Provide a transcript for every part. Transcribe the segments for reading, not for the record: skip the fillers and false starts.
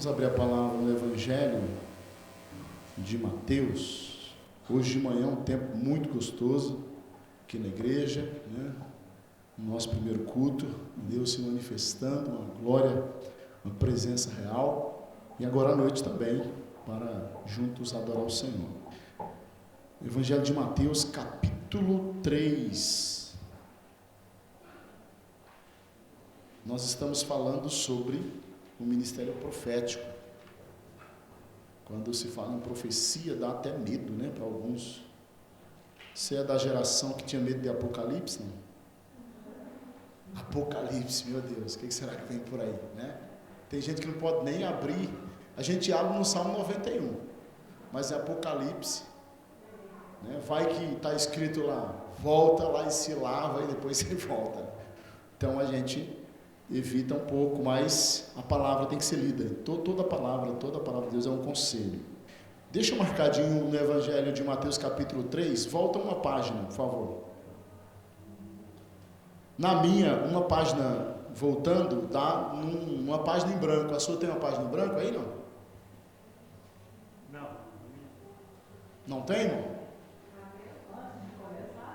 Vamos abrir a palavra no Evangelho de Mateus. Hoje de manhã um tempo muito gostoso aqui na igreja, né? No nosso primeiro culto, Deus se manifestando, uma glória, uma presença real. E agora à noite também, para juntos adorar o Senhor. Evangelho de Mateus, capítulo 3. Nós estamos falando sobre o ministério profético. Quando se fala em profecia, dá até medo, né, para alguns. Você é da geração que tinha medo de Apocalipse, não? Apocalipse, meu Deus, o que será que vem por aí, né? Tem gente que não pode nem abrir. A gente abre no Salmo 91, mas é Apocalipse, né? Vai que está escrito lá, volta lá e se lava e depois você volta. Então a gente evita um pouco, mas a palavra tem que ser lida. Toda a palavra de Deus é um conselho. Deixa marcadinho no Evangelho de Mateus capítulo 3, volta uma página, por favor. Na minha, uma página voltando, dá uma página em branco. A sua tem uma página em branco aí, não? Não. Não tem, irmão?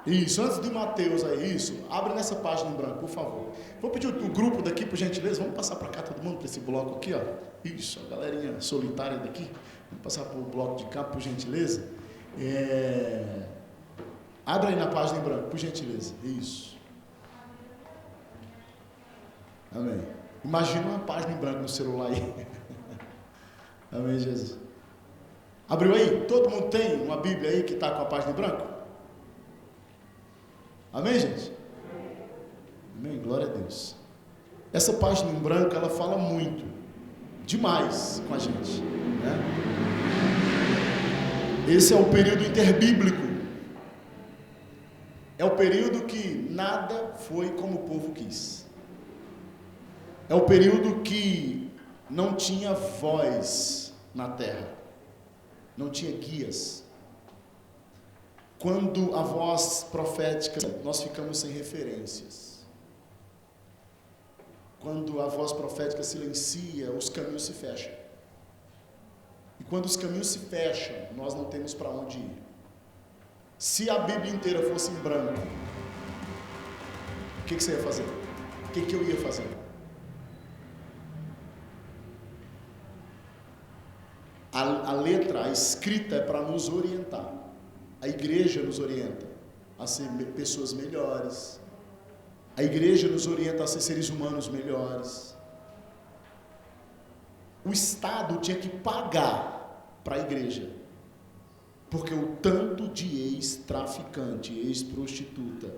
Isso, antes de Mateus aí, isso. Abre nessa página em branco, por favor. Vou pedir o grupo daqui, por gentileza. Vamos passar para cá todo mundo, para esse bloco aqui, ó. Isso, a galerinha solitária daqui. Vamos passar para o bloco de cá, por gentileza. Abre aí na página em branco, por gentileza. Isso. Amém. Imagina uma página em branco no celular aí. Amém, Jesus. Abriu aí? Todo mundo tem uma Bíblia aí que está com a página em branco? Amém, gente? Amém, glória a Deus. Essa página em branco, ela fala muito, demais com a gente, né? Esse é o período interbíblico. É o período que nada foi como o povo quis. É o período que não tinha voz na terra, não tinha guias. Quando a voz profética, nós ficamos sem referências. Quando a voz profética silencia, os caminhos se fecham. E quando os caminhos se fecham, nós não temos para onde ir. Se a Bíblia inteira fosse em branco, o que você ia fazer? O que eu ia fazer? A letra, a escrita é para nos orientar. A igreja nos orienta a ser pessoas melhores. A igreja nos orienta a ser seres humanos melhores. O Estado tinha que pagar para a igreja, porque o tanto de ex-traficante, ex-prostituta,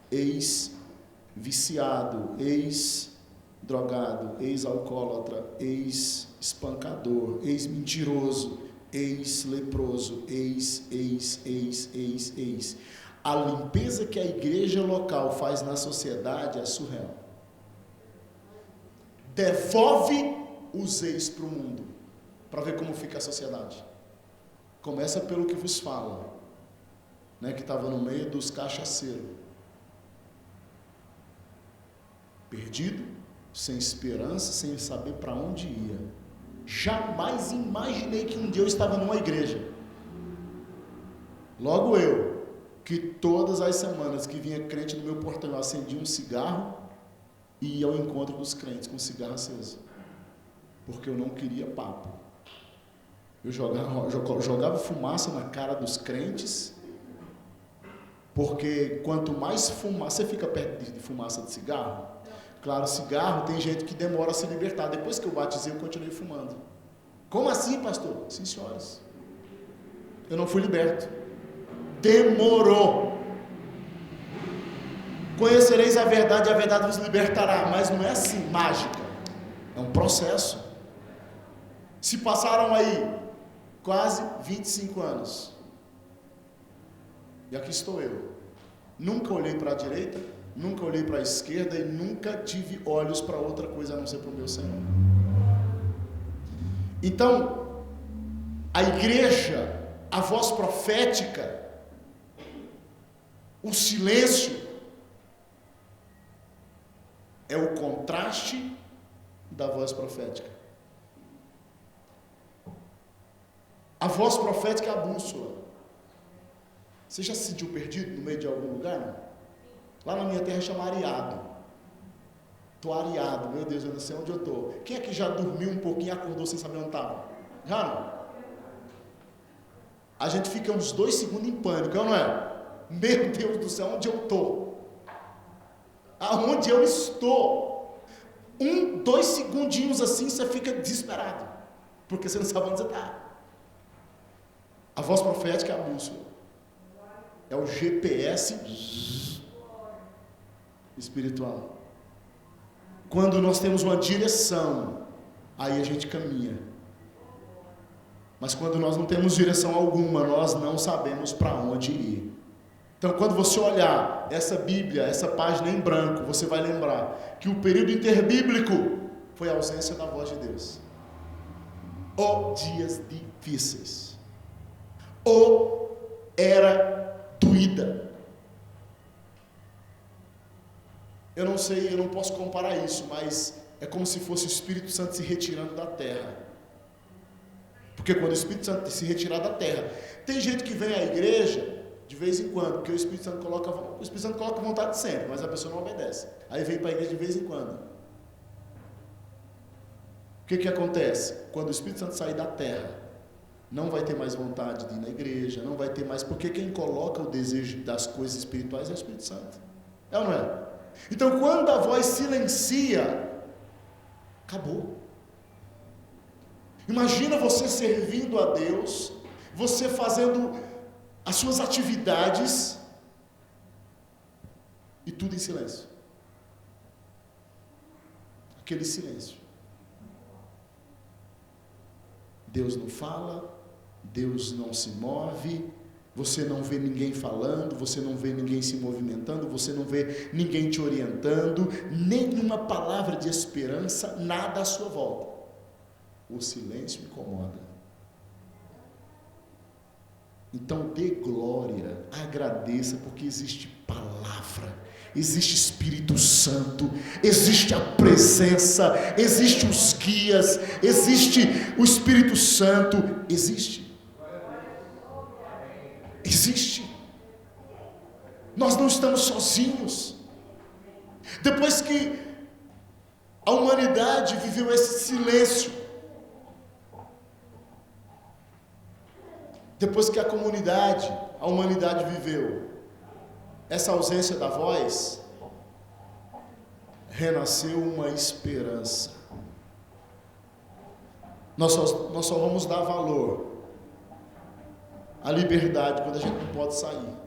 ex-viciado, ex-drogado, ex-alcoólatra, ex-espancador, ex-mentiroso, ex-leproso, ex. A limpeza que a igreja local faz na sociedade é surreal. Devolve os ex para o mundo, para ver como fica a sociedade. Começa pelo que vos fala, né, que estava no meio dos cachaceiros. Perdido, sem esperança, sem saber para onde ia. Jamais imaginei que um dia eu estava numa igreja. Logo eu, que todas as semanas que vinha crente no meu portão, eu acendia um cigarro e ia ao encontro dos crentes com o cigarro aceso. Porque eu não queria papo. Eu jogava fumaça na cara dos crentes, porque quanto mais fumaça, você fica perto de fumaça de cigarro? Claro, cigarro tem gente que demora a se libertar. Depois que eu batizei, eu continuei fumando. Como assim, pastor? Sim, senhoras. Eu não fui liberto. Demorou. Conhecereis a verdade vos libertará. Mas não é assim, mágica. É um processo. Se passaram aí quase 25 anos. E aqui estou eu. Nunca olhei para a direita, nunca olhei para a esquerda e nunca tive olhos para outra coisa a não ser para o meu Senhor. Então, a igreja, a voz profética, o silêncio, é o contraste da voz profética. A voz profética é a bússola. Você já se sentiu perdido no meio de algum lugar? Não? Lá na minha terra chama areado. Estou areado, meu Deus, eu não sei onde eu estou. Quem é que já dormiu um pouquinho e acordou sem saber onde estava? Já não? A gente fica uns 2 segundos em pânico, não é? Meu Deus do céu, onde eu estou? Aonde eu estou? 2 segundinhos assim, você fica desesperado, porque você não sabe onde você está. A voz profética é a bússola, é o GPS espiritual. Quando nós temos uma direção, aí a gente caminha. Mas quando nós não temos direção alguma, nós não sabemos para onde ir. Então, quando você olhar essa Bíblia, essa página em branco, você vai lembrar que o período interbíblico foi a ausência da voz de Deus. Ou dias difíceis. Ou era doída. Eu não sei, eu não posso comparar isso, mas é como se fosse o Espírito Santo se retirando da terra. Porque quando o Espírito Santo se retirar da terra, tem gente que vem à igreja de vez em quando, porque o Espírito Santo coloca vontade sempre, mas a pessoa não obedece. Aí vem para a igreja de vez em quando. O que acontece? Quando o Espírito Santo sair da terra, não vai ter mais vontade de ir na igreja, não vai ter mais, porque quem coloca o desejo das coisas espirituais é o Espírito Santo. É ou não é? Então, quando a voz silencia, acabou. Imagina você servindo a Deus, você fazendo as suas atividades e tudo em silêncio. Aquele silêncio. Deus não fala, Deus não se move, você não vê ninguém falando, você não vê ninguém se movimentando, você não vê ninguém te orientando, nenhuma palavra de esperança, nada à sua volta. O silêncio incomoda. Então dê glória, agradeça, porque existe palavra, existe Espírito Santo, existe a presença, existe os guias, existe o Espírito Santo, existe. Nós não estamos sozinhos. Depois que a humanidade viveu esse silêncio, depois que a humanidade viveu essa ausência da voz, renasceu uma esperança. Nós só vamos dar valor à liberdade quando a gente não pode sair.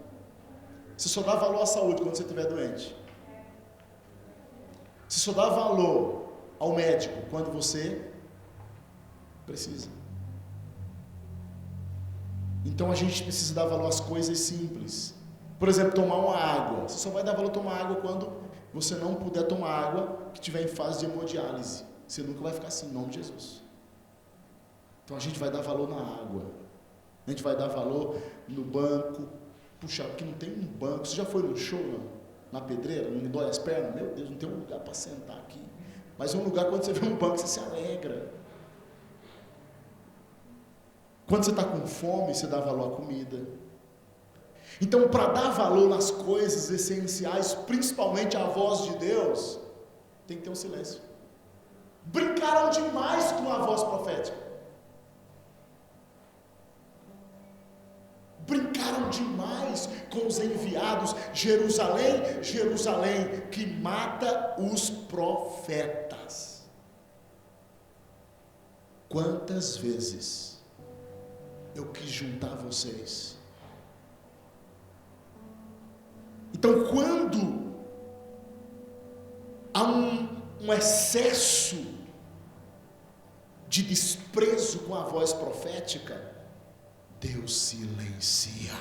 Você só dá valor à saúde quando você estiver doente. Você só dá valor ao médico quando você precisa. Então a gente precisa dar valor às coisas simples. Por exemplo, tomar uma água. Você só vai dar valor a tomar água quando você não puder tomar água que estiver em fase de hemodiálise. Você nunca vai ficar assim, em nome de Jesus. Então a gente vai dar valor na água. A gente vai dar valor no banco. Puxa, porque não tem um banco. Você já foi no show, não? Na pedreira? Não me dói as pernas? Meu Deus, não tem um lugar para sentar aqui. Mas é um lugar, quando você vê um banco, você se alegra. Quando você está com fome, você dá valor à comida. Então, para dar valor nas coisas essenciais, principalmente à voz de Deus, tem que ter um silêncio. Brincaram demais com a voz profética. Brincaram demais com os enviados. Jerusalém, Jerusalém, que mata os profetas. Quantas vezes eu quis juntar vocês? Então, quando há um excesso de desprezo com a voz profética, Deus silencia.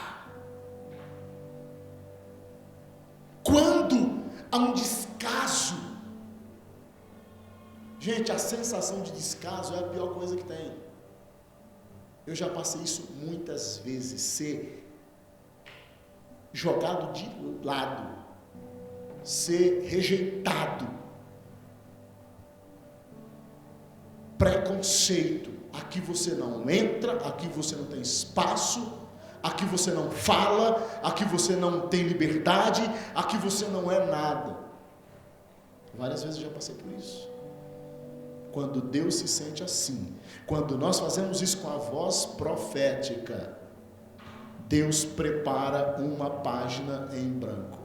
Quando há um descaso, gente, a sensação de descaso é a pior coisa que tem. Eu já passei isso muitas vezes, ser jogado de lado, ser rejeitado. preconceito. Aqui você não entra, aqui você não tem espaço, aqui você não fala, aqui você não tem liberdade, aqui você não é nada. Várias vezes eu já passei por isso. Quando Deus se sente assim, quando nós fazemos isso com a voz profética, Deus prepara uma página em branco.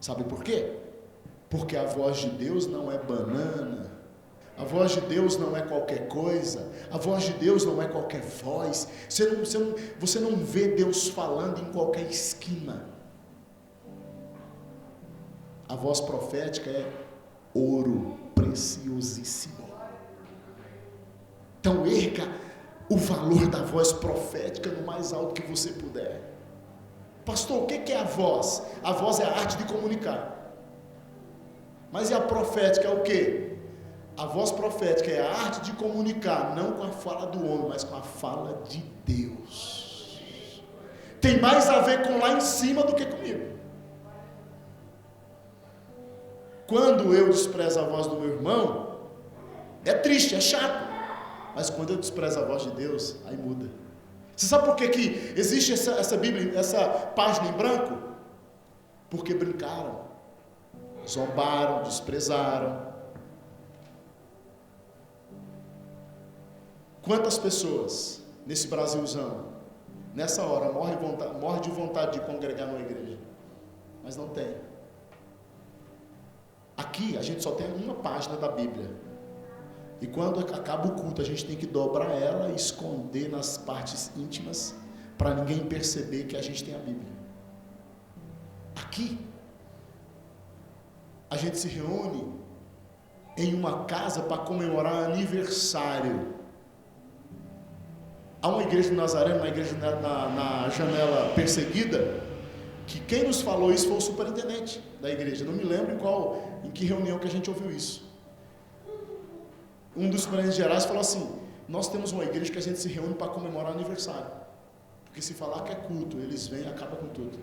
Sabe por quê? Porque a voz de Deus não é banana, a voz de Deus não é qualquer coisa, a voz de Deus não é qualquer voz. Você não vê Deus falando em qualquer esquina. A voz profética é ouro preciosíssimo. Então erga o valor da voz profética no mais alto que você puder. Pastor, o que é a voz? A voz é a arte de comunicar. Mas e a profética é o quê? A voz profética é a arte de comunicar, não com a fala do homem, mas com a fala de Deus. Tem mais a ver com lá em cima do que comigo. Quando eu desprezo a voz do meu irmão, é triste, é chato. Mas quando eu desprezo a voz de Deus, aí muda. Você sabe por que existe essa Bíblia, essa página em branco? Porque brincaram, zombaram, desprezaram. Quantas pessoas nesse Brasilzão, nessa hora, morre de vontade de congregar numa igreja, mas não tem. Aqui a gente só tem uma página da Bíblia. E quando acaba o culto, a gente tem que dobrar ela e esconder nas partes íntimas, para ninguém perceber que a gente tem a Bíblia. Aqui, a gente se reúne em uma casa para comemorar aniversário. Há uma igreja de Nazaré, uma igreja na Janela Perseguida, que quem nos falou isso foi o superintendente da igreja. Não me lembro em que reunião que a gente ouviu isso. Um dos superintendentes gerais falou assim: nós temos uma igreja que a gente se reúne para comemorar aniversário, porque se falar que é culto, eles vêm e acabam com tudo.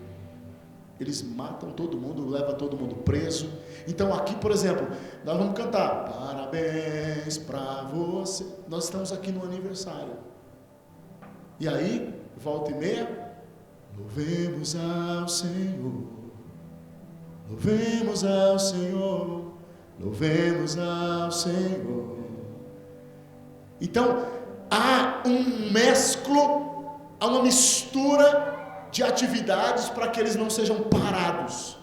Eles matam todo mundo, levam todo mundo preso. Então aqui, por exemplo, nós vamos cantar parabéns para você. Nós estamos aqui no aniversário. E aí, volta e meia, louvemos ao Senhor, louvemos ao Senhor, louvemos ao Senhor. Então, há um mesclo, há uma mistura de atividades para que eles não sejam parados.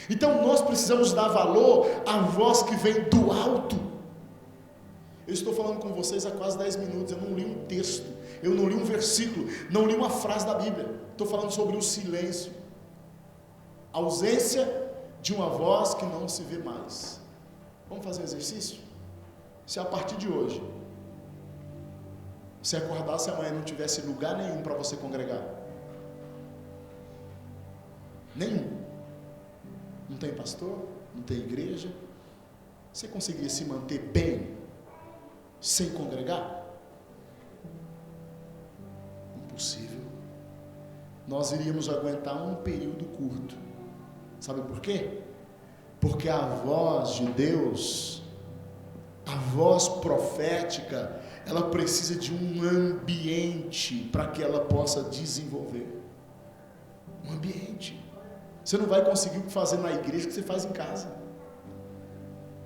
Então, nós precisamos dar valor à voz que vem do alto. Eu estou falando com vocês há quase 10 minutos, eu não li um texto, eu não li um versículo, não li uma frase da Bíblia. Estou falando sobre o silêncio, a ausência de uma voz que não se vê mais. Vamos fazer um exercício? Se a partir de hoje, se acordasse amanhã e não tivesse lugar nenhum para você congregar, nenhum, não tem pastor, não tem igreja, você conseguiria se manter bem sem congregar? Impossível. Nós iríamos aguentar um período curto. Sabe por quê? Porque a voz de Deus, a voz profética, ela precisa de um ambiente para que ela possa desenvolver. Um ambiente. Você não vai conseguir fazer na igreja o que você faz em casa.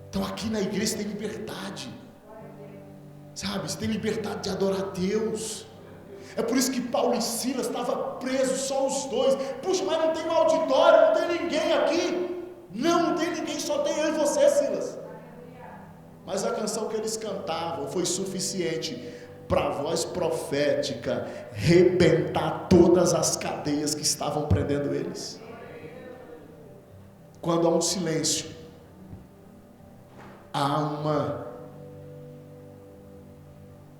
Então aqui na igreja você tem liberdade. Sabe, você tem liberdade de adorar a Deus. É por isso que Paulo e Silas estavam presos, só os dois. Puxa, mas não tem um auditório, não tem ninguém aqui. Não tem ninguém, só tem eu e você, Silas. Mas a canção que eles cantavam foi suficiente para a voz profética rebentar todas as cadeias que estavam prendendo eles. Quando há um silêncio, há uma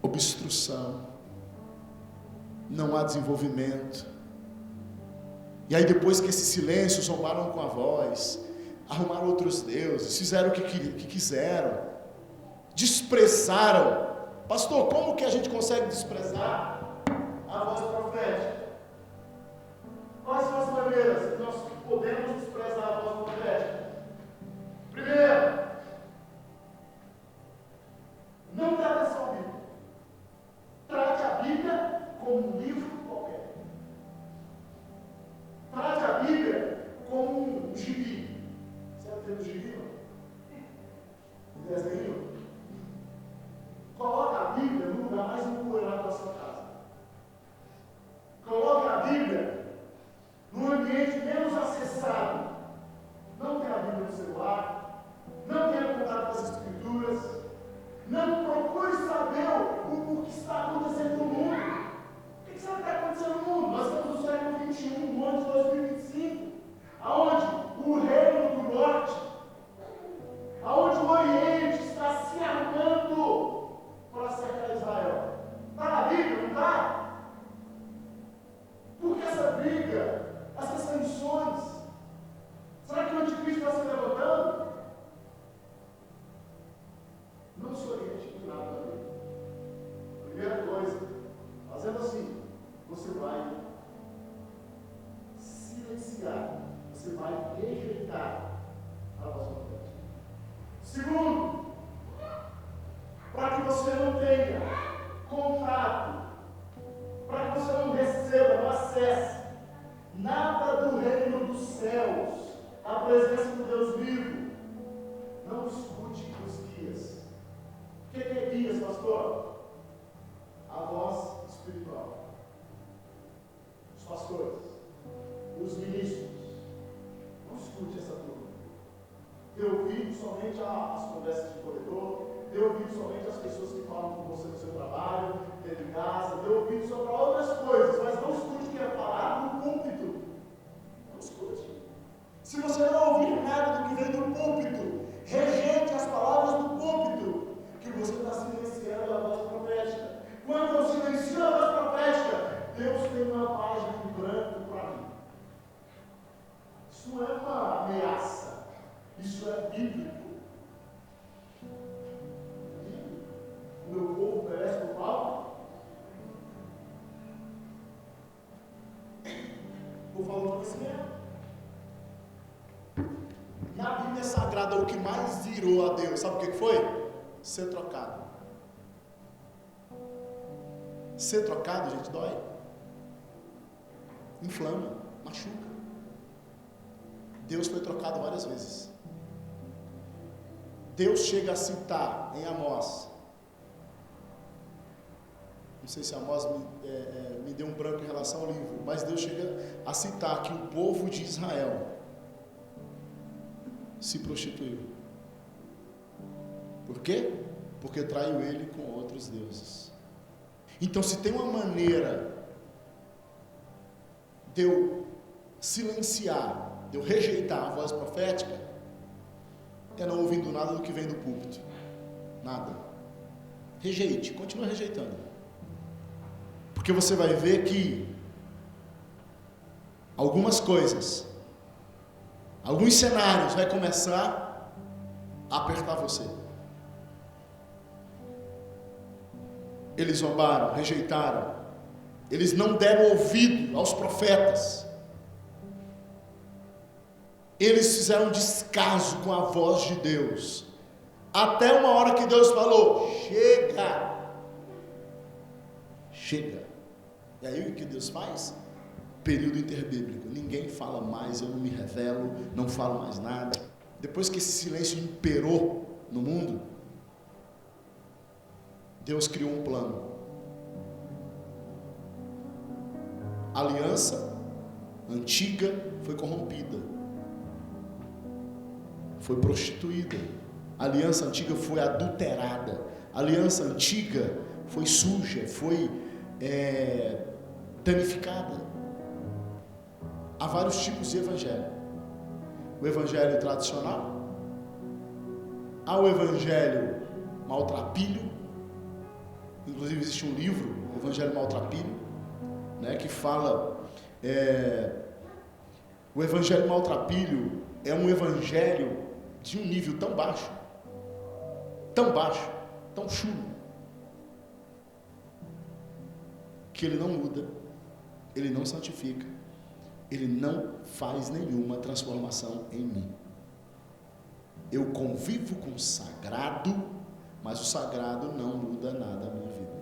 obstrução, não há desenvolvimento. E aí depois que esse silêncio, zombaram com a voz, arrumaram outros deuses, fizeram o que quiseram, desprezaram. Pastor, como que a gente consegue desprezar a voz profética? Quais são as maneiras que nós podemos desprezar a voz profética? Primeiro, Não dê atenção à Bíblia. Trate a Bíblia como um livro qualquer. Trate a Bíblia como um gibi. Sabe o que é um gibi? Um desenho? Coloque a Bíblia no lugar mais empoeirado da sua casa. Coloque a Bíblia no ambiente menos acessado. Não tenha a Bíblia no celular. Não tenha contato com as Escrituras. Não procure saber o que está acontecendo no mundo. O que sabe o que está acontecendo no mundo? Nós estamos no século XXI, no ano de 2025, aonde o reino do norte, aonde o Oriente está se armando para cercar Israel. Está na Bíblia, não está? Por que essa briga, essas tensões? Será que o anticristo está se levantando? Não se oriente por nada da Bíblia. Primeira coisa, fazendo assim, você vai silenciar, você vai rejeitar a voz profética. Segundo, para que você não tenha contato, para que você não receba, não acesse nada do reino dos céus, a presença do Deus vivo, não escute os guias. O que é guias, pastor? A voz espiritual. Os pastores, os ministros. Não escute essa turma. Dê ouvido somente às conversas de corredor, dê ouvido somente às pessoas que falam com você no seu trabalho, dentro de casa, dê ouvido só para outras coisas, mas não escute o que é falado no púlpito. Não escute. Se você não ouvir nada do que vem do púlpito, rejeite as palavras do púlpito, que você está silenciando a voz profética. Quando eu silencio a voz profética, Deus tem uma página em branco para mim. Isso não é uma ameaça, isso é bíblico. O meu povo merece por mal? Vou falar uma coisa mesmo. Na Bíblia Sagrada, o que mais irou a Deus, sabe o que foi? Ser trocado. Ser trocado, gente, dói. Inflama, machuca. Deus foi trocado várias vezes. Deus chega a citar em Amós. Não sei se Amós me deu um branco em relação ao livro, mas Deus chega a citar que o povo de Israel se prostituiu. Por quê? Porque traiu ele com outros deuses. Então, se tem uma maneira de eu silenciar, de eu rejeitar a voz profética, é não ouvindo nada do que vem do púlpito. Nada. Rejeite, continua rejeitando. Porque você vai ver que algumas coisas, alguns cenários vai começar a apertar você. Eles zombaram, rejeitaram. Eles não deram ouvido aos profetas. Eles fizeram descaso com a voz de Deus. Até uma hora que Deus falou: chega. Chega. E aí o que Deus faz? Período interbíblico. Ninguém fala mais, eu não me revelo, não falo mais nada. Depois que esse silêncio imperou no mundo, Deus criou um plano. A aliança antiga foi corrompida, foi prostituída. A aliança antiga foi adulterada. A aliança antiga foi suja, foi danificada. Há vários tipos de evangelho. O evangelho tradicional, há o evangelho maltrapilho. Inclusive existe um livro, Evangelho Maltrapilho, né, que fala, o Evangelho Maltrapilho é um evangelho de um nível tão baixo, tão chulo, que ele não muda, ele não santifica, ele não faz nenhuma transformação em mim. Eu convivo com o sagrado, mas o sagrado não muda nada na minha vida.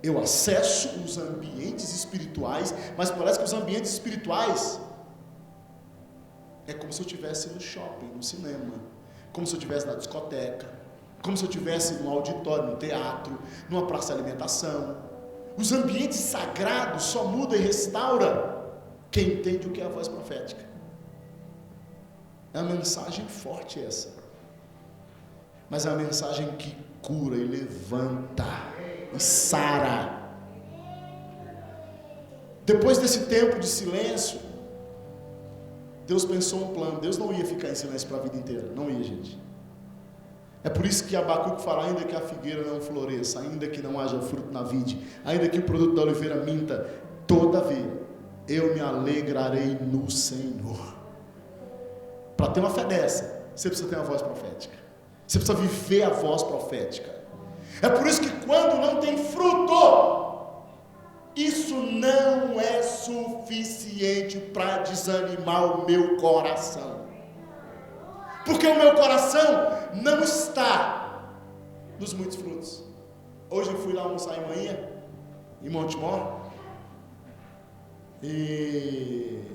Eu acesso os ambientes espirituais, mas parece que os ambientes espirituais é como se eu estivesse no shopping, no cinema, como se eu estivesse na discoteca, como se eu estivesse no auditório, no teatro, numa praça de alimentação. Os ambientes sagrados só muda e restaura quem entende o que é a voz profética. É uma mensagem forte essa, mas é uma mensagem que cura e levanta e sara. Depois desse tempo de silêncio, Deus pensou um plano. Deus não ia ficar em silêncio para a vida inteira, não ia, gente. É por isso que Abacuque fala: ainda que a figueira não floresça, ainda que não haja fruto na vide, ainda que o produto da oliveira minta, todavia eu me alegrarei no Senhor. Para ter uma fé dessa, você precisa ter uma voz profética. Você precisa viver a voz profética. É por isso que quando não tem fruto, isso não é suficiente para desanimar o meu coração. Porque o meu coração não está nos muitos frutos. Hoje eu fui lá almoçar em manhã, em Montemor. E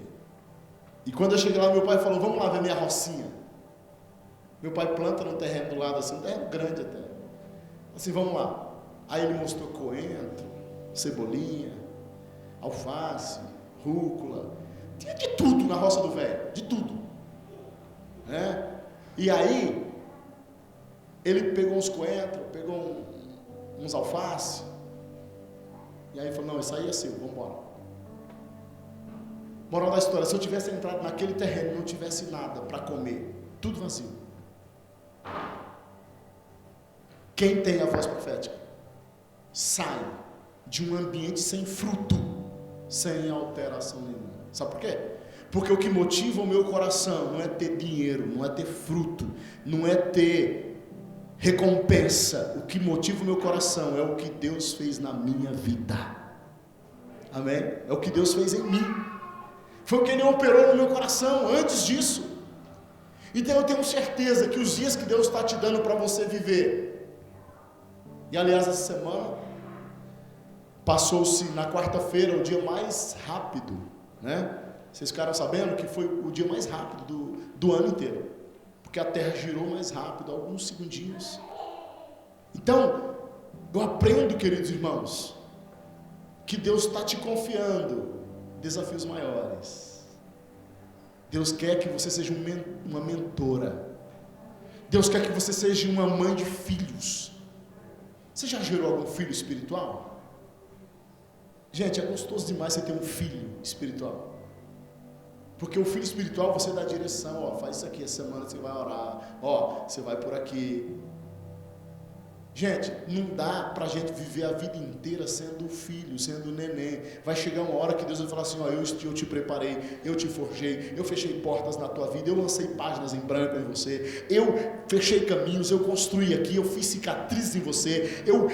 quando eu cheguei lá, meu pai falou: vamos lá ver minha rocinha. Meu pai planta num terreno do lado assim, um terreno grande até. Assim, vamos lá. Aí ele mostrou coentro, cebolinha, alface, rúcula. Tinha de tudo na roça do velho, de tudo. Né? E aí, ele pegou uns coentros, pegou uns alface. E aí falou: não, isso aí é seu, vamos embora. Moral da história: se eu tivesse entrado naquele terreno e não tivesse nada para comer, tudo vazio. Quem tem a voz profética sai de um ambiente sem fruto, sem alteração nenhuma. Sabe por quê? Porque o que motiva o meu coração não é ter dinheiro, não é ter fruto, não é ter recompensa. O que motiva o meu coração é o que Deus fez na minha vida. Amém? É o que Deus fez em mim. Foi o que Ele operou no meu coração antes disso. Então eu tenho certeza que os dias que Deus está te dando para você viver, e aliás essa semana passou-se na quarta-feira o dia mais rápido, né? Vocês ficaram sabendo que foi o dia mais rápido do ano inteiro, porque a terra girou mais rápido, alguns segundinhos. Então eu aprendo, queridos irmãos, que Deus está te confiando desafios maiores. Deus quer que você seja uma mentora. Deus quer que você seja uma mãe de filhos. Você já gerou algum filho espiritual? Gente, é gostoso demais você ter um filho espiritual. Porque o filho espiritual você dá direção. Ó, faz isso aqui, essa semana você vai orar. Ó, você vai por aqui. Gente, não dá pra gente viver a vida inteira sendo filho, sendo neném. Vai chegar uma hora que Deus vai falar assim: ó, eu te preparei, eu te forjei, eu fechei portas na tua vida, eu lancei páginas em branco em você, eu fechei caminhos, eu construí aqui, eu fiz cicatrizes em você, eu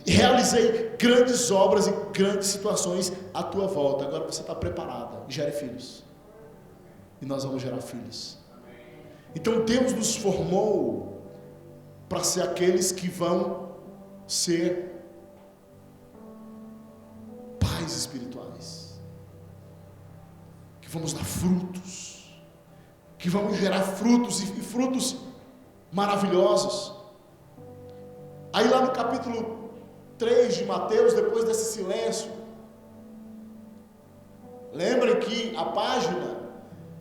realizei grandes obras e grandes situações à tua volta. Agora você está preparada, gere filhos. E nós vamos gerar filhos. Então Deus nos formou para ser aqueles que vão ser pais espirituais, que vamos dar frutos, que vamos gerar frutos e frutos maravilhosos. Aí lá no capítulo 3 de Mateus, depois desse silêncio, lembrem que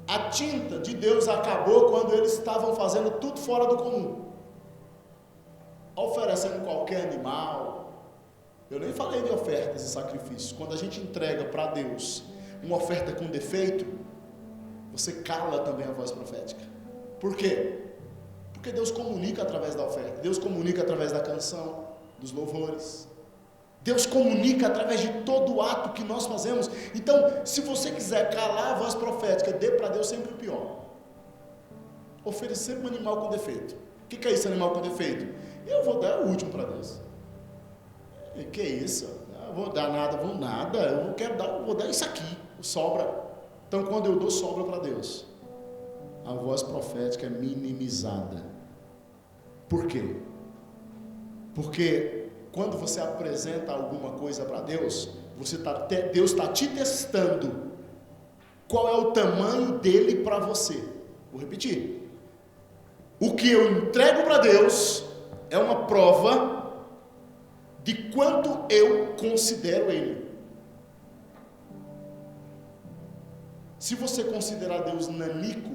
a tinta de Deus acabou quando eles estavam fazendo tudo fora do comum, oferecendo qualquer animal. Eu nem falei de ofertas e sacrifícios. Quando a gente entrega para Deus uma oferta com defeito, você cala também a voz profética. Por quê? Porque Deus comunica através da oferta, Deus comunica através da canção, dos louvores, Deus comunica através de todo o ato que nós fazemos. Então, se você quiser calar a voz profética, dê para Deus sempre o pior. Oferecer um animal com defeito. O que é isso, animal com defeito? Eu vou dar o último para Deus. Que é isso? Eu vou dar nada, vou dar isso aqui, sobra. Então quando eu dou, sobra para Deus. A voz profética é minimizada. Por quê? Porque quando você apresenta alguma coisa para Deus, Deus está te testando qual é o tamanho dele para você. Vou repetir. O que eu entrego para Deus é uma prova de quanto eu considero ele. Se você considerar Deus nanico,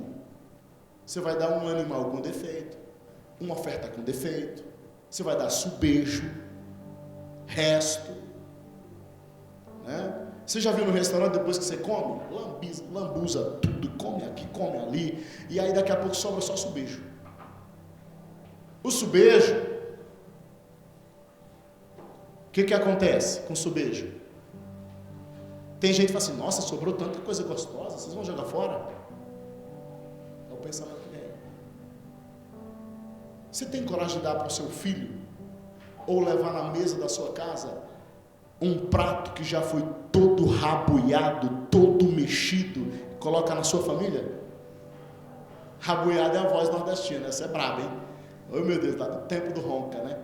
você vai dar um animal com defeito, uma oferta com defeito, você vai dar subejo, resto, né? Você já viu no restaurante, depois que você come, lambuza tudo, come aqui, come ali, e aí daqui a pouco sobra só subejo. O subejo, o que acontece com o subejo? Tem gente que fala assim, nossa, sobrou tanta coisa gostosa, vocês vão jogar fora? É o pensamento que vem. Você tem coragem de dar para o seu filho, ou levar na mesa da sua casa, um prato que já foi todo rabuiado, todo mexido, coloca na sua família? Rabuiado é a voz nordestina, essa é braba, hein? Oh meu Deus, lá do tempo do ronca, né?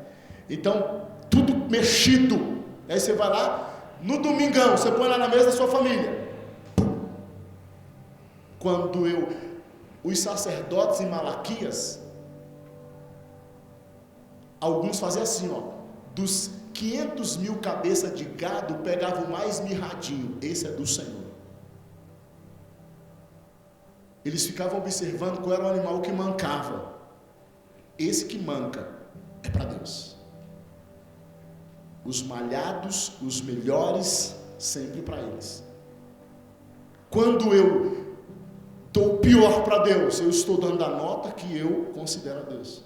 Então, tudo mexido. Aí você vai lá, no domingão, você põe lá na mesa da sua família. Quando os sacerdotes em Malaquias, alguns faziam assim, ó, dos 500 mil cabeças de gado, pegava o mais mirradinho, esse é do Senhor. Eles ficavam observando qual era o animal que mancava. Esse que manca é para Deus. Os malhados, os melhores, sempre para eles. Quando eu dou o pior para Deus, eu estou dando a nota que eu considero a Deus.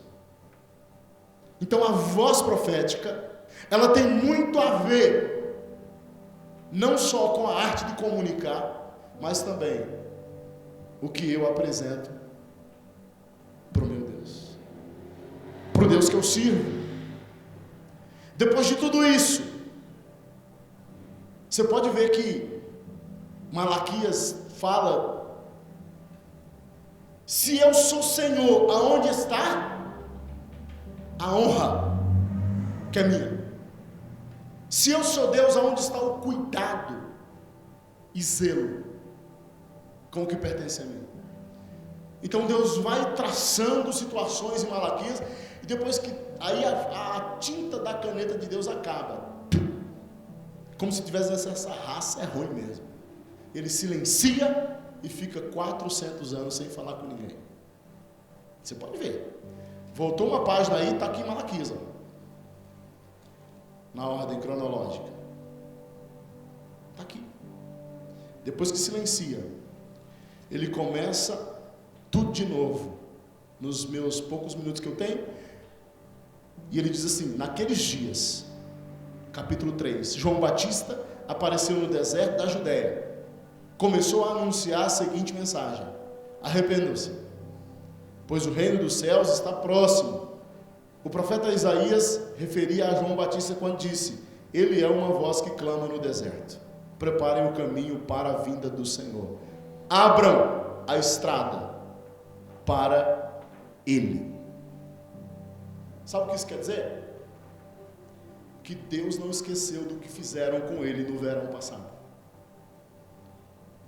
Então a voz profética, ela tem muito a ver, não só com a arte de comunicar, mas também o que eu apresento para o meu Deus, para o Deus que eu sirvo. Depois de tudo isso, você pode ver que Malaquias fala, se eu sou Senhor, aonde está a honra que é minha? Se eu sou Deus, aonde está o cuidado e zelo com o que pertence a mim? Então Deus vai traçando situações em Malaquias, e depois que aí a tinta da caneta de Deus acaba, como se tivesse essa raça é ruim mesmo. Ele silencia e fica 400 anos sem falar com ninguém. Você pode ver. Voltou uma página aí, está aqui em Malaquias, ó, na ordem cronológica. Está aqui. Depois que silencia, ele começa tudo de novo, nos meus poucos minutos que eu tenho, e ele diz assim, naqueles dias, capítulo 3, João Batista apareceu no deserto da Judéia, começou a anunciar a seguinte mensagem: arrependam-se, pois o reino dos céus está próximo. O profeta Isaías referia a João Batista quando disse, ele é uma voz que clama no deserto, preparem o caminho para a vinda do Senhor, abram a estrada para ele. Sabe o que isso quer dizer? Que Deus não esqueceu do que fizeram com ele no verão passado.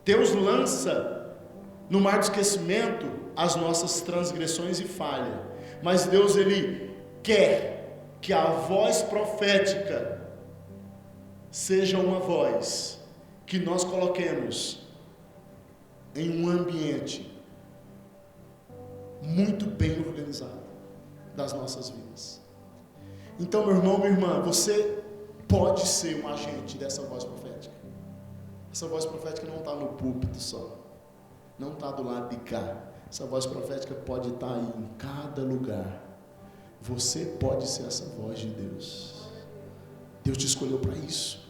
Deus lança no mar de esquecimento as nossas transgressões e falhas, mas Deus, ele quer que a voz profética seja uma voz que nós coloquemos em um ambiente muito bem organizado das nossas vidas. Então, meu irmão, minha irmã, você pode ser um agente dessa voz profética. Essa voz profética não está no púlpito só, não está do lado de cá. Essa voz profética pode estar aí em cada lugar. Você pode ser essa voz de Deus. Deus te escolheu para isso.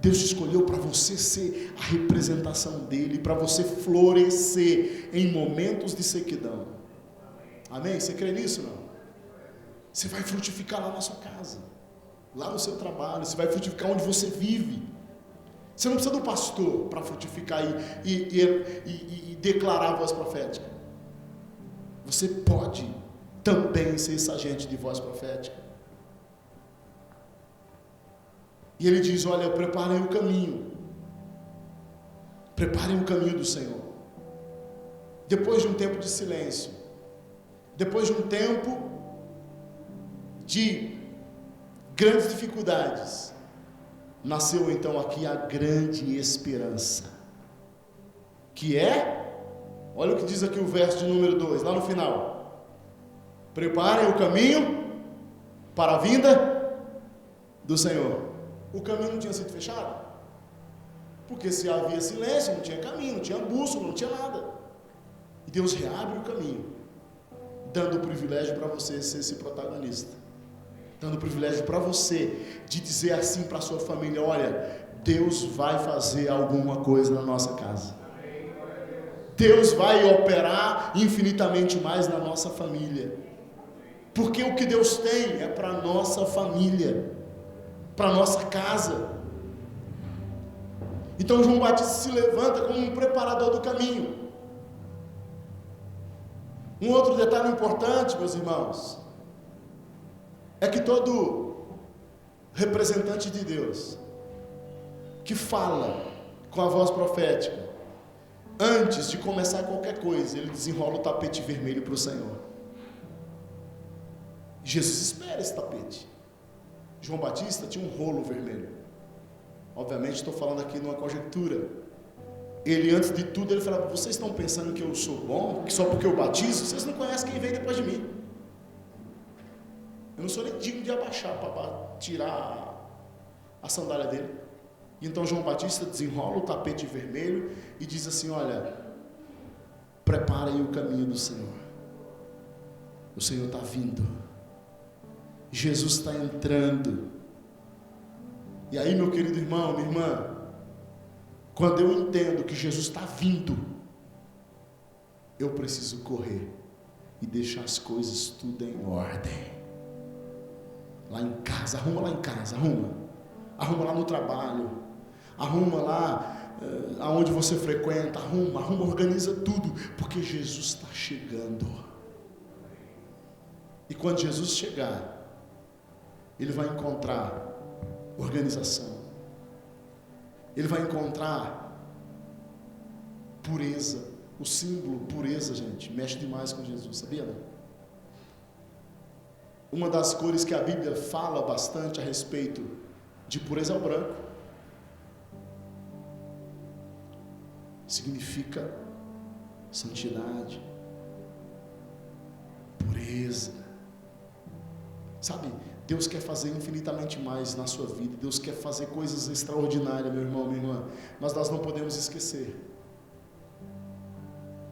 Deus te escolheu para você ser a representação dele, para você florescer em momentos de sequidão. Amém? Você crê nisso, não? Você vai frutificar lá na sua casa, lá no seu trabalho, você vai frutificar onde você vive. Você não precisa do pastor para frutificar e declarar a voz profética. Você pode também ser esse agente de voz profética. E ele diz: olha, preparem o caminho. Preparem o caminho do Senhor. Depois de um tempo de silêncio, depois de um tempo de grandes dificuldades, nasceu então aqui a grande esperança, que é, olha o que diz aqui o verso de número 2, lá no final: preparem o caminho para a vinda do Senhor. O caminho não tinha sido fechado, porque se havia silêncio, não tinha caminho, não tinha bússola, não tinha nada. E Deus reabre o caminho, dando o privilégio para você ser esse protagonista, dando o privilégio para você de dizer assim para a sua família: olha, Deus vai fazer alguma coisa na nossa casa, Deus vai operar infinitamente mais na nossa família, porque o que Deus tem é para a nossa família, para a nossa casa. Então João Batista se levanta como um preparador do caminho. Um outro detalhe importante, meus irmãos, é que todo representante de Deus que fala com a voz profética, antes de começar qualquer coisa, ele desenrola o tapete vermelho para o Senhor. Jesus espera esse tapete. João Batista tinha um rolo vermelho. Obviamente estou falando aqui numa conjectura. Ele, antes de tudo, ele falava: vocês estão pensando que eu sou bom, que só porque eu batizo? Vocês não conhecem quem vem depois de mim. Eu não sou nem digno de abaixar para tirar a sandália dele. E então João Batista desenrola o tapete vermelho e diz assim: olha, preparem o caminho do Senhor. O Senhor está vindo. Jesus está entrando. E aí, meu querido irmão, minha irmã, quando eu entendo que Jesus está vindo, eu preciso correr e deixar as coisas tudo em ordem. Lá em casa, arruma lá em casa, arruma lá no trabalho, arruma lá aonde você frequenta, arruma, organiza tudo, porque Jesus está chegando. E quando Jesus chegar, ele vai encontrar organização, ele vai encontrar pureza. O símbolo pureza, gente, mexe demais com Jesus, sabia não? Uma das cores que a Bíblia fala bastante a respeito de pureza é o branco. Significa santidade, pureza. Sabe, Deus quer fazer infinitamente mais na sua vida. Deus quer fazer coisas extraordinárias, meu irmão, minha irmã. Mas nós não podemos esquecer.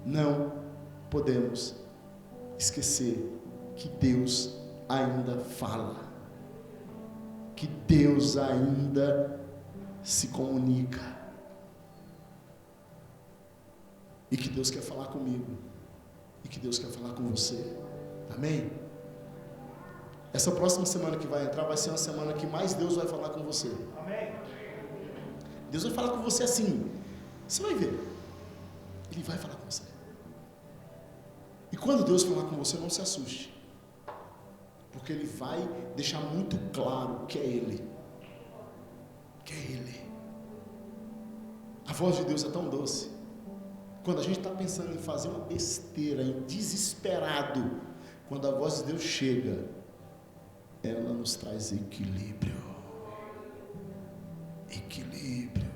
Não podemos esquecer que Deus ainda fala, que Deus ainda se comunica, e que Deus quer falar comigo, e que Deus quer falar com você. Amém? Essa próxima semana que vai entrar vai ser uma semana que mais Deus vai falar com você. Amém? Deus vai falar com você assim, você vai ver, Ele vai falar com você. E quando Deus falar com você, não se assuste, porque Ele vai deixar muito claro que é Ele. Que é Ele. A voz de Deus é tão doce. Quando a gente está pensando em fazer uma besteira, em desesperado, quando a voz de Deus chega, ela nos traz equilíbrio. Equilíbrio.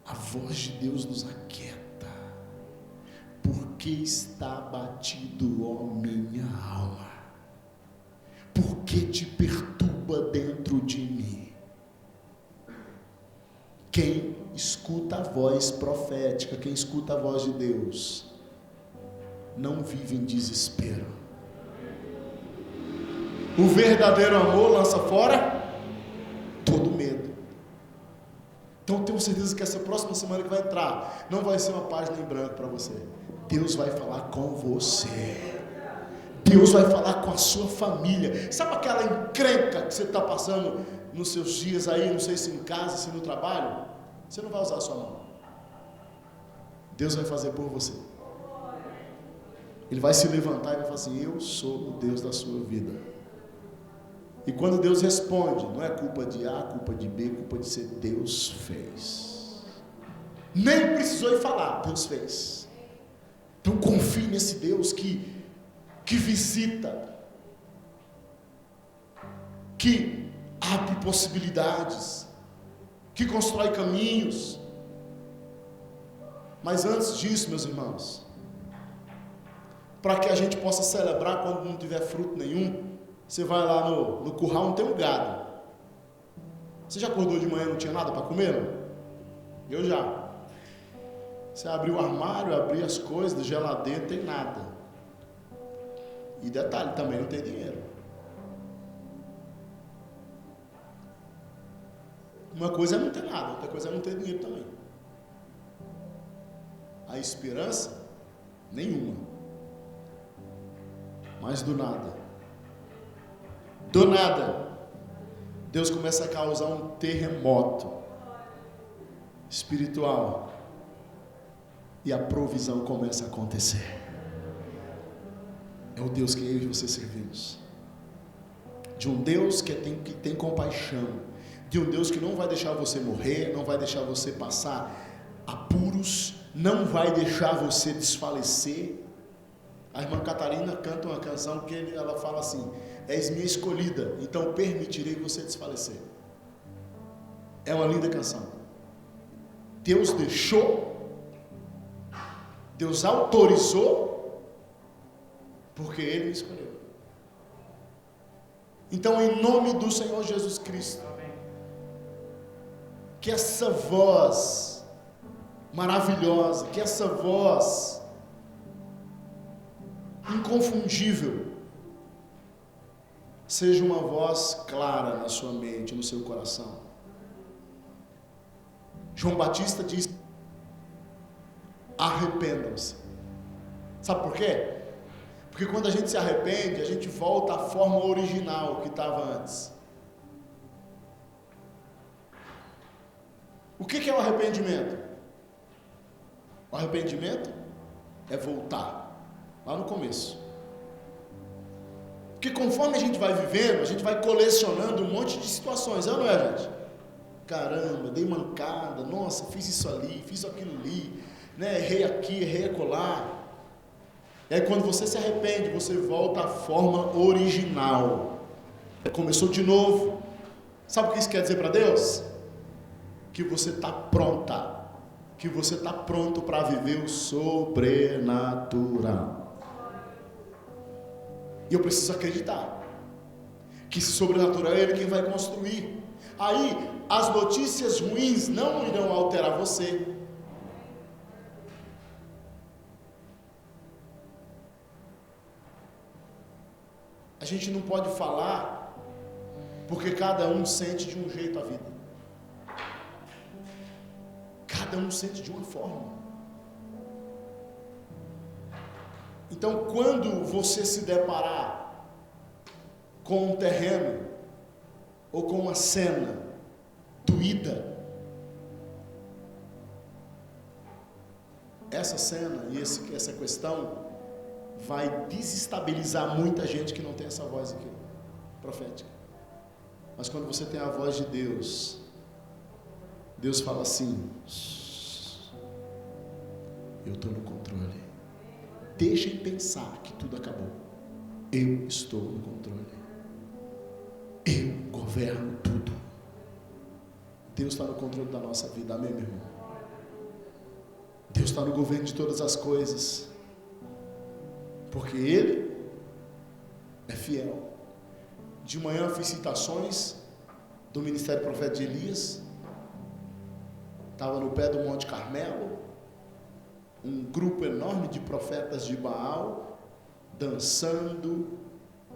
A voz de Deus nos aquieta. Porque está abatido, ó minha alma? Por que te perturba dentro de mim? Quem escuta a voz profética, quem escuta a voz de Deus, não vive em desespero. O verdadeiro amor lança fora todo medo. Então eu tenho certeza que essa próxima semana que vai entrar, não vai ser uma página em branco para você. Deus vai falar com você. Deus vai falar com a sua família. Sabe aquela encrenca que você está passando nos seus dias aí, não sei se em casa, se no trabalho? Você não vai usar a sua mão. Deus vai fazer por você. Ele vai se levantar e vai falar assim: eu sou o Deus da sua vida. E quando Deus responde, não é culpa de A, culpa de B, culpa de C, Deus fez. Nem precisou ir falar, Deus fez. Então confie nesse Deus que visita, que abre possibilidades, que constrói caminhos. Mas antes disso, meus irmãos, para que a gente possa celebrar quando não tiver fruto nenhum, você vai lá no curral, não tem um gado. Você já acordou de manhã e não tinha nada para comer? Não? Eu já. Você abriu o armário, abriu as coisas, da geladeira, não tem nada. E detalhe, também não tem dinheiro. Uma coisa é não ter nada, outra coisa é não ter dinheiro também. A esperança, nenhuma. Mas do nada, Deus começa a causar um terremoto espiritual e a provisão começa a acontecer. É o Deus que eu e você servimos. De um Deus que tem compaixão, de um Deus que não vai deixar você morrer, não vai deixar você passar apuros, não vai deixar você desfalecer. A irmã Catarina canta uma canção que ela fala assim: és minha escolhida, então permitirei você desfalecer. É uma linda canção. Deus deixou, Deus autorizou, porque Ele me escolheu. Então, em nome do Senhor Jesus Cristo, que essa voz maravilhosa, que essa voz inconfundível seja uma voz clara na sua mente, no seu coração. João Batista diz: arrependam-se. Sabe por quê? Porque quando a gente se arrepende, a gente volta à forma original que estava antes. O que é o arrependimento? O arrependimento é voltar lá no começo. Porque conforme a gente vai vivendo, a gente vai colecionando um monte de situações, não é, gente? Caramba, dei mancada, nossa, fiz isso ali, fiz aquilo ali, né? Errei aqui, errei acolá. E aí quando você se arrepende, você volta à forma original. Começou de novo. Sabe o que isso quer dizer para Deus? Que você está pronta, que você está pronto para viver o sobrenatural. E eu preciso acreditar que esse sobrenatural é Ele quem vai construir. Aí as notícias ruins não irão alterar você. A gente não pode falar porque cada um sente de um jeito a vida. Cada um sente de uma forma. Então, quando você se deparar com um terreno ou com uma cena doída, essa cena e essa questão vai desestabilizar muita gente que não tem essa voz aqui, profética. Mas quando você tem a voz de Deus, Deus fala assim: eu estou no controle. Deixem pensar que tudo acabou. Eu estou no controle. Eu governo tudo. Deus está no controle da nossa vida. Amém, meu irmão? Deus está no governo de todas as coisas. Porque Ele é fiel. De manhã eu fiz citações do ministério profeta de Elias. Estava no pé do Monte Carmelo. Um grupo enorme de profetas de Baal, dançando,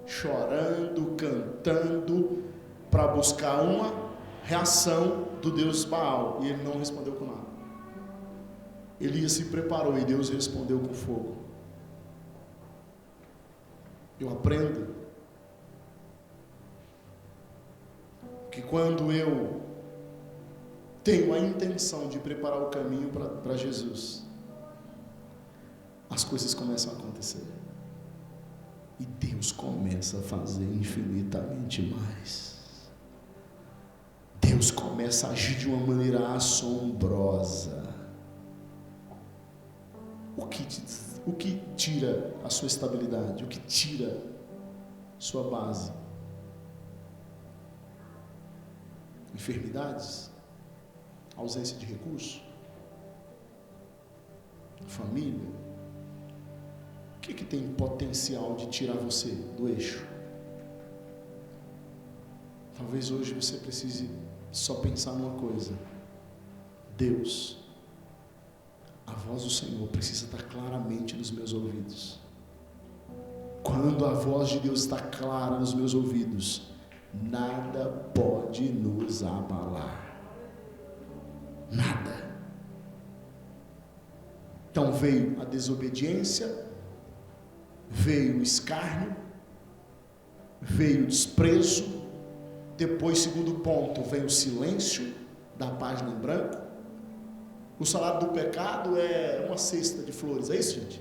chorando, cantando, para buscar uma reação do Deus Baal. E ele não respondeu com nada. Elias se preparou e Deus respondeu com fogo. Eu aprendo que quando eu tenho a intenção de preparar o caminho para Jesus, as coisas começam a acontecer. E Deus começa a fazer infinitamente mais. Deus começa a agir de uma maneira assombrosa. O que tira a sua estabilidade? O que tira sua base? Enfermidades? Ausência de recurso? Família? O que tem potencial de tirar você do eixo? Talvez hoje você precise só pensar numa coisa: Deus, a voz do Senhor precisa estar claramente nos meus ouvidos. Quando a voz de Deus está clara nos meus ouvidos, nada pode nos abalar. Nada. Então veio a desobediência, veio o escárnio, veio o desprezo. Depois, segundo ponto, vem o silêncio da página em branco. O salário do pecado é uma cesta de flores, é isso, gente?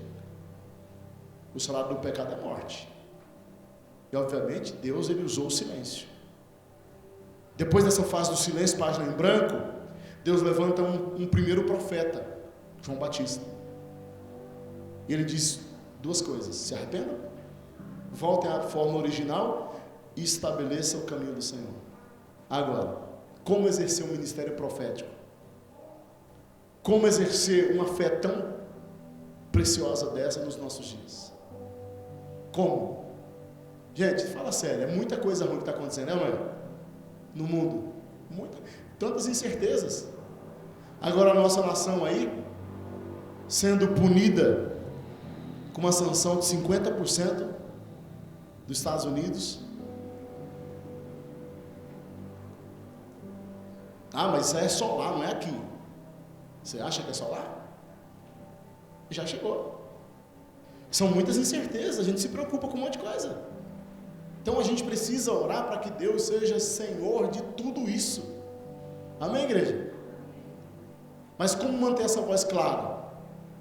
O salário do pecado é morte. E obviamente Deus, ele usou o silêncio. Depois dessa fase do silêncio, página em branco, Deus levanta um primeiro profeta, João Batista. E ele diz duas coisas: se arrependam, voltem à forma original e estabeleçam o caminho do Senhor. Agora, como exercer um ministério profético? Como exercer uma fé tão preciosa dessa nos nossos dias? Como? Gente, fala sério, é muita coisa ruim que está acontecendo, não é? No mundo. Tantas incertezas. Agora a nossa nação aí, sendo punida com uma sanção de 50% dos Estados Unidos. Ah, mas isso é só lá, não é aqui. Você acha que é só lá? Já chegou. São muitas incertezas, a gente se preocupa com um monte de coisa. Então a gente precisa orar para que Deus seja Senhor de tudo isso. Amém, igreja? Mas como manter essa voz clara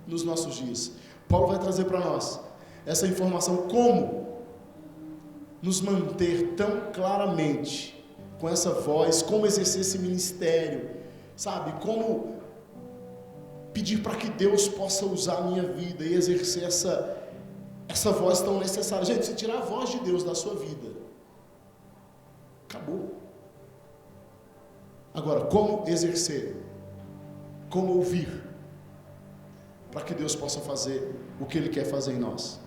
nos nossos dias? Paulo vai trazer para nós essa informação, como nos manter tão claramente com essa voz, como exercer esse ministério, sabe? Como pedir para que Deus possa usar a minha vida e exercer essa voz tão necessária. Gente, se tirar a voz de Deus da sua vida, acabou. Agora, como exercer? Como ouvir? Para que Deus possa fazer o que Ele quer fazer em nós.